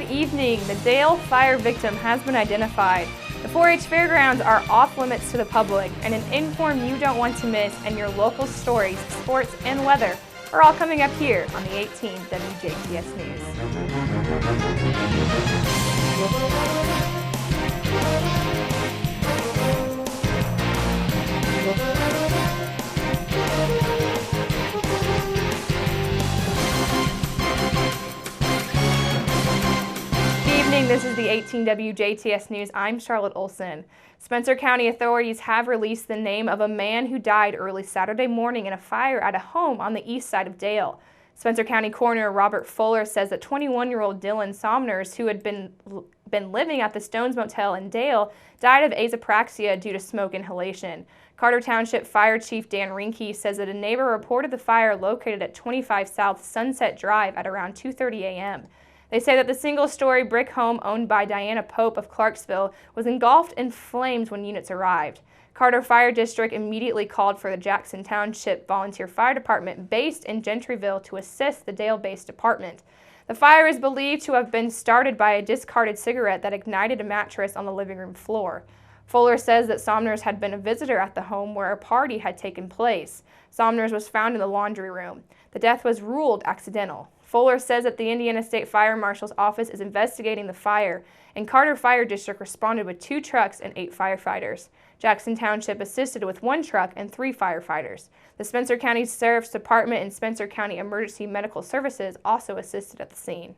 Good evening. The Dale fire victim has been identified. The 4-H fairgrounds are off limits to the public, and an inform you don't want to miss and your local stories, sports, and weather are all coming up here on the 18 WJTS News. This is the 18 WJTS News. I'm Charlotte Olson. Spencer County authorities have released the name of a man who died early Saturday morning in a fire at a home on the east side of Dale. Spencer County Coroner Robert Fuller says that 21-year-old Dylan Somners, who had been living at the Stones Motel in Dale, died of apraxia due to smoke inhalation. Carter Township Fire Chief Dan Rinke says that a neighbor reported the fire located at 25 South Sunset Drive at around 2:30 a.m. They say that the single-story brick home owned by Diana Pope of Clarksville was engulfed in flames when units arrived. Carter Fire District immediately called for the Jackson Township Volunteer Fire Department based in Gentryville to assist the Dale-based department. The fire is believed to have been started by a discarded cigarette that ignited a mattress on the living room floor. Fuller says that Somners had been a visitor at the home where a party had taken place. Somners was found in the laundry room. The death was ruled accidental. Fuller says that the Indiana State Fire Marshal's office is investigating the fire, and Carter Fire District responded with 2 trucks and 8 firefighters. Jackson Township assisted with 1 truck and 3 firefighters. The Spencer County Sheriff's Department and Spencer County Emergency Medical Services also assisted at the scene.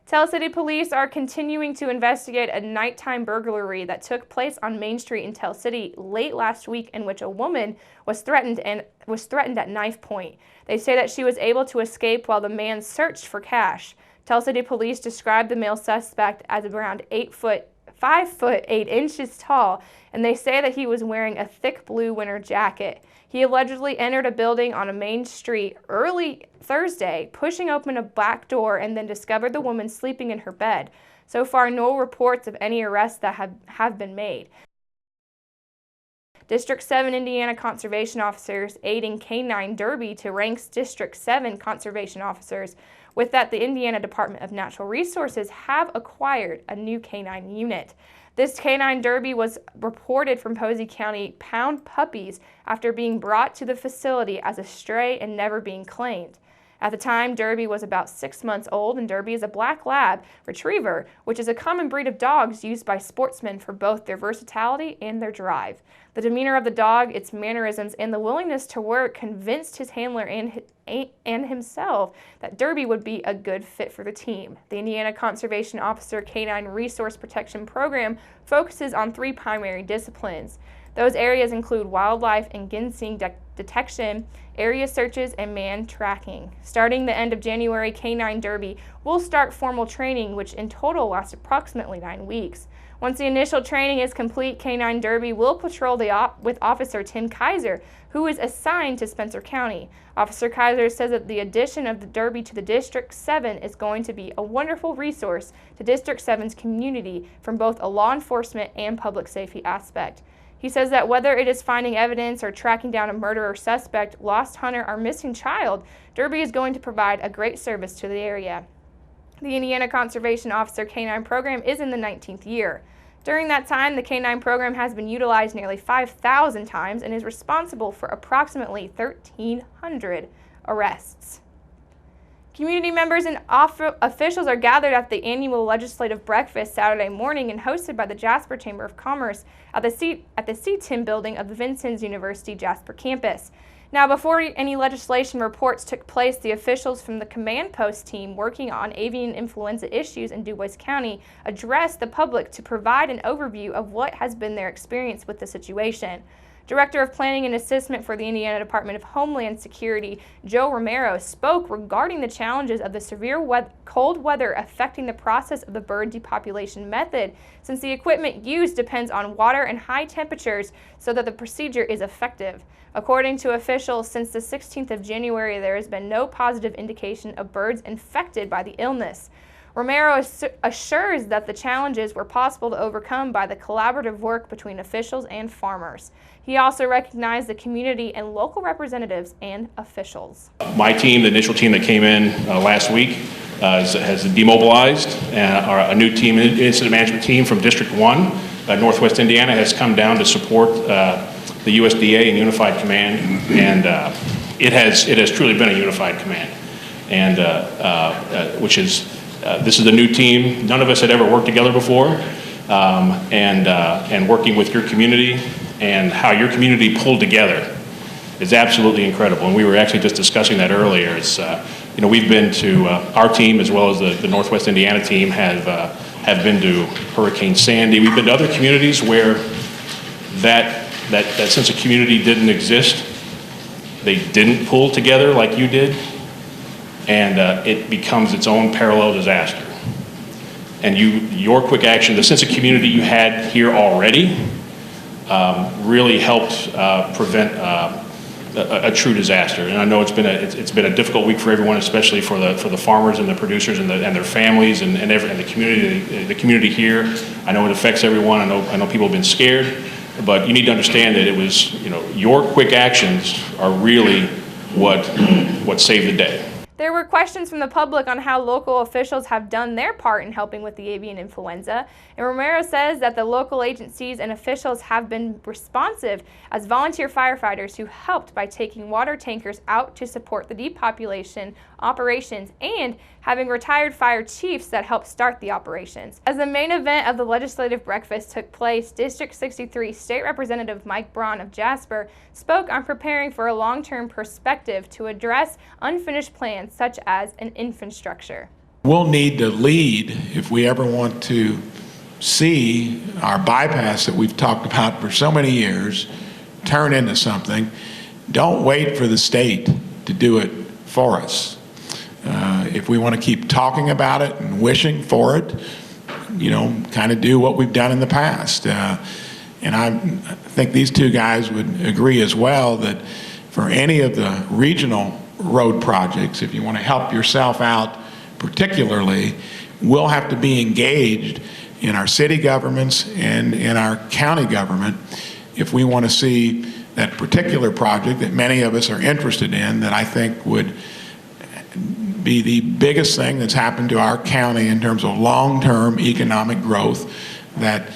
Tell City Police are continuing to investigate a nighttime burglary that took place on Main Street in Tell City late last week, in which a woman was threatened at knife point. They say that she was able to escape while the man searched for cash. Tell City Police described the male suspect as around 5 foot 8 inches tall, and they say that he was wearing a thick blue winter jacket. He allegedly entered a building on a main street early Thursday, pushing open a back door, and then discovered the woman sleeping in her bed. So far, no reports of any arrests that have been made. District 7 Indiana conservation officers aiding K-9 Derby to ranks District 7 conservation officers. With that, the Indiana Department of Natural Resources have acquired a new K-9 unit. This K-9 Derby was reported from Posey County pound puppies after being brought to the facility as a stray and never being claimed. At the time, Derby was about 6 months old, and Derby is a black lab retriever, which is a common breed of dogs used by sportsmen for both their versatility and their drive. The demeanor of the dog, its mannerisms, and the willingness to work convinced his handler and himself that Derby would be a good fit for the team. The Indiana Conservation Officer K-9 Resource Protection Program focuses on 3 primary disciplines. Those areas include wildlife and ginseng detection, area searches, and man tracking. Starting the end of January, K-9 Derby will start formal training, which in total lasts approximately 9 weeks. Once the initial training is complete, K-9 Derby will patrol with Officer Tim Kaiser, who is assigned to Spencer County. Officer Kaiser says that the addition of the Derby to the District 7 is going to be a wonderful resource to District 7's community from both a law enforcement and public safety aspect. He says that whether it is finding evidence or tracking down a murderer suspect, lost hunter, or missing child, Derby is going to provide a great service to the area. The Indiana Conservation Officer K-9 program is in the 19th year. During that time, the K-9 program has been utilized nearly 5,000 times and is responsible for approximately 1,300 arrests. Community members and officials are gathered at the annual legislative breakfast Saturday morning and hosted by the Jasper Chamber of Commerce at the CTIM building of the Vincennes University Jasper campus. Now, before any legislation reports took place, the officials from the command post team working on avian influenza issues in DuBois County addressed the public to provide an overview of what has been their experience with the situation. Director of Planning and Assessment for the Indiana Department of Homeland Security, Joe Romero, spoke regarding the challenges of the severe cold weather affecting the process of the bird depopulation method, since the equipment used depends on water and high temperatures so that the procedure is effective. According to officials, since the 16th of January, there has been no positive indication of birds infected by the illness. Romero assures that the challenges were possible to overcome by the collaborative work between officials and farmers. He also recognized the community and local representatives and officials. My team, the initial team that came in last week, has demobilized. A new team, an incident management team from District 1, Northwest Indiana, has come down to support the USDA and Unified Command, and it has truly been a unified command. And this is a new team. None of us had ever worked together before, and working with your community and how your community pulled together is absolutely incredible. And we were actually just discussing that earlier. It's we've been to our team, as well as the Northwest Indiana team, have been to Hurricane Sandy. We've been to other communities where that sense of community didn't exist. They didn't pull together like you did, and it becomes its own parallel disaster. And your quick action, the sense of community you had here already, really helped prevent a true disaster. And I know it's been a difficult week for everyone, especially for the farmers and the producers and their families and the community here. I know it affects everyone. I know people have been scared, but you need to understand that it was, your quick actions are really what saved the day. There were questions from the public on how local officials have done their part in helping with the avian influenza, and Romero says that the local agencies and officials have been responsive as volunteer firefighters who helped by taking water tankers out to support the depopulation operations and having retired fire chiefs that helped start the operations. As the main event of the legislative breakfast took place, District 63 State Representative Mike Braun of Jasper spoke on preparing for a long-term perspective to address unfinished plans such as an infrastructure. We'll need to lead if we ever want to see our bypass that we've talked about for so many years turn into something. Don't wait for the state to do it for us. If we want to keep talking about it and wishing for it, kind of do what we've done in the past. And I think these two guys would agree as well that for any of the regional road projects, if you want to help yourself out particularly, we'll have to be engaged in our city governments and in our county government if we want to see that particular project that many of us are interested in, that I think would be the biggest thing that's happened to our county in terms of long-term economic growth that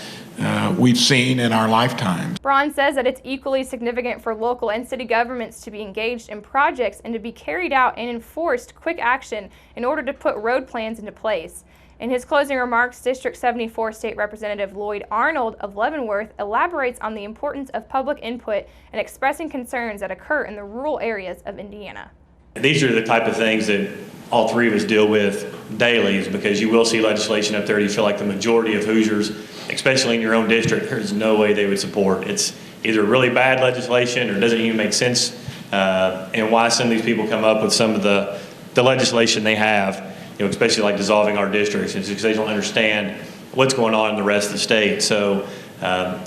we've seen in our lifetime. Braun says that it's equally significant for local and city governments to be engaged in projects and to be carried out and enforced quick action in order to put road plans into place. In his closing remarks, District 74 State Representative Lloyd Arnold of Leavenworth elaborates on the importance of public input and expressing concerns that occur in the rural areas of Indiana. These are the type of things that all three of us deal with daily, because you will see legislation up there you feel like the majority of Hoosiers, especially in your own district, there's no way they would support. It's either really bad legislation or doesn't even make sense, and why some of these people come up with some of the legislation they have, especially like dissolving our districts, is because they don't understand what's going on in the rest of the state. So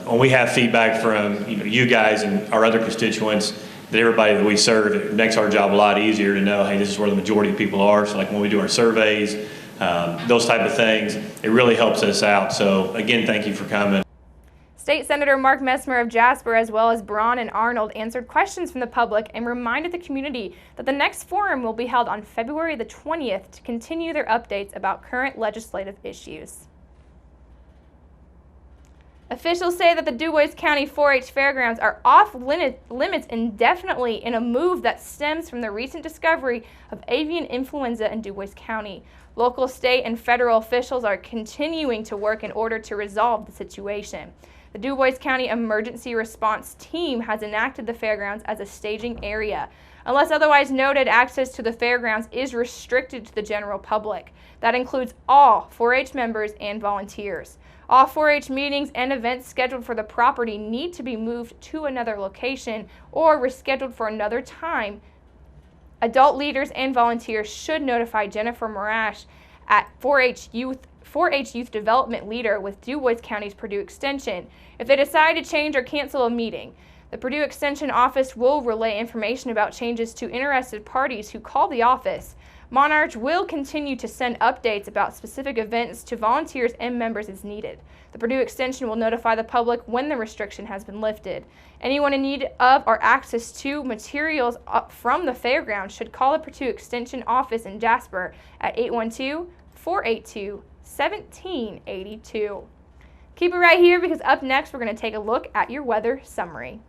when we have feedback from you guys and our other constituents, that everybody that we serve, it makes our job a lot easier to know, hey, this is where the majority of people are. So like when we do our surveys, those type of things, it really helps us out. So again, thank you for coming. State Senator Mark Messmer of Jasper, as well as Braun and Arnold, answered questions from the public and reminded the community that the next forum will be held on February the 20th to continue their updates about current legislative issues. Officials say that the DuBois County 4-H fairgrounds are off limits indefinitely in a move that stems from the recent discovery of avian influenza in DuBois County. Local, state, and federal officials are continuing to work in order to resolve the situation. The DuBois County Emergency Response Team has enacted the fairgrounds as a staging area. Unless otherwise noted, access to the fairgrounds is restricted to the general public. That includes all 4-H members and volunteers. All 4-H meetings and events scheduled for the property need to be moved to another location or rescheduled for another time. Adult leaders and volunteers should notify Jennifer Morash at 4-H Youth Development Leader with DuBois County's Purdue Extension if they decide to change or cancel a meeting. The Purdue Extension office will relay information about changes to interested parties who call the office. Monarch will continue to send updates about specific events to volunteers and members as needed. The Purdue Extension will notify the public when the restriction has been lifted. Anyone in need of or access to materials up from the fairgrounds should call the Purdue Extension office in Jasper at 812-482-1782. Keep it right here because up next we're going to take a look at your weather summary.